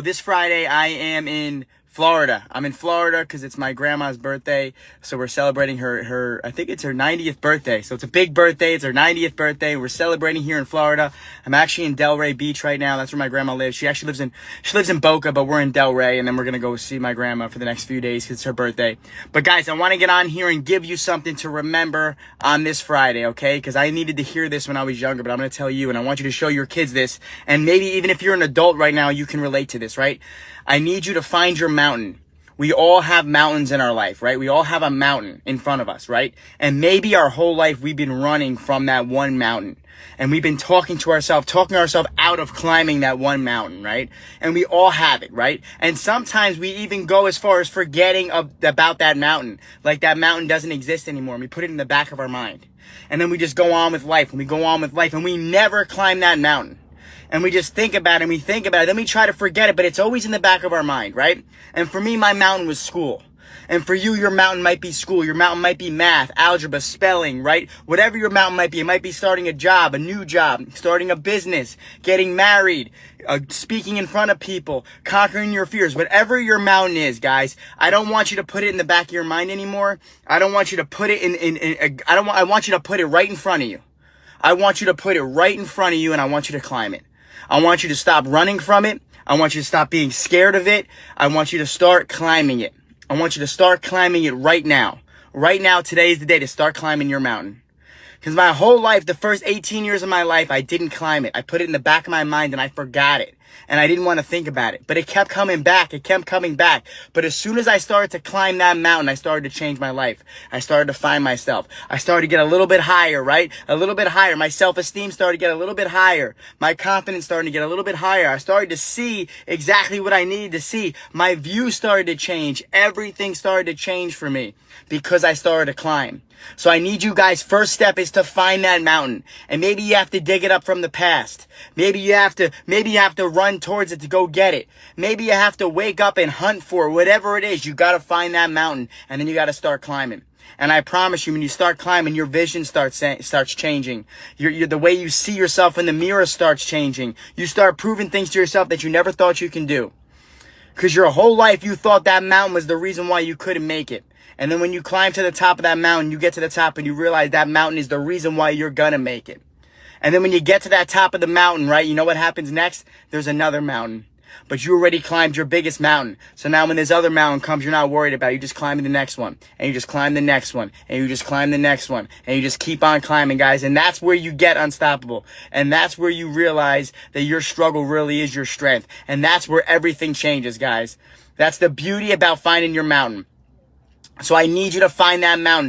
This Friday, I am in Florida. I'm in Florida because it's my grandma's birthday. So we're celebrating her, I think it's her 90th birthday. So it's a big birthday. It's her 90th birthday. We're celebrating here in Florida. I'm actually in Delray Beach right now. That's where my grandma lives. She lives in Boca, but we're in Delray. And then we're going to go see my grandma for the next few days because it's her birthday. But guys, I want to get on here and give you something to remember on this Friday, okay? Because I needed to hear this when I was younger, but I'm going to tell you, and I want you to show your kids this. And maybe even if you're an adult right now, you can relate to this, right? I need you to find your mountain. We all have mountains in our life, right? We all have a mountain in front of us, right? And maybe our whole life we've been running from that one mountain. And we've been talking ourselves out of climbing that one mountain, right? And we all have it, right? And sometimes we even go as far as forgetting about that mountain. Like that mountain doesn't exist anymore. And we put it in the back of our mind. And then we just go on with life. And we go on with life. And we never climb that mountain. And we just think about it, then we try to forget it, but it's always in the back of our mind, right? And for me, my mountain was school. And for you, your mountain might be school. Your mountain might be math, algebra, spelling, right? Whatever your mountain might be. It might be starting a job, a new job, starting a business, getting married, speaking in front of people, conquering your fears. Whatever your mountain is, guys, I don't want you to put it in the back of your mind anymore. I don't want you to put it I want you to put it right in front of you. I want you to put it right in front of you, and I want you to climb it. I want you to stop running from it. I want you to stop being scared of it. I want you to start climbing it. I want you to start climbing it right now. Right now, today is the day to start climbing your mountain. Because my whole life, the first 18 years of my life, I didn't climb it. I put it in the back of my mind and I forgot it. And I didn't want to think about it. But it kept coming back. It kept coming back. But as soon as I started to climb that mountain, I started to change my life. I started to find myself. I started to get a little bit higher, right? A little bit higher. My self-esteem started to get a little bit higher. My confidence started to get a little bit higher. I started to see exactly what I needed to see. My view started to change. Everything started to change for me because I started to climb. So I need you guys, first step is to find that mountain. And maybe you have to dig it up from the past. Maybe you have to run towards it to go get it. Maybe you have to wake up and hunt for it. Whatever it is, you got to find that mountain and then you got to start climbing. And I promise you, when you start climbing, your vision starts changing. The way you see yourself in the mirror starts changing. You start proving things to yourself that you never thought you can do. Because your whole life you thought that mountain was the reason why you couldn't make it. And then when you climb to the top of that mountain, you get to the top and you realize that mountain is the reason why you're gonna make it. And then when you get to that top of the mountain, right, you know what happens next? There's another mountain. But you already climbed your biggest mountain. So now when this other mountain comes, you're not worried about it. You just climb the next one. And you just climb the next one. And you just climb the next one. And you just keep on climbing, guys. And that's where you get unstoppable. And that's where you realize that your struggle really is your strength. And that's where everything changes, guys. That's the beauty about finding your mountain. So I need you to find that mountain.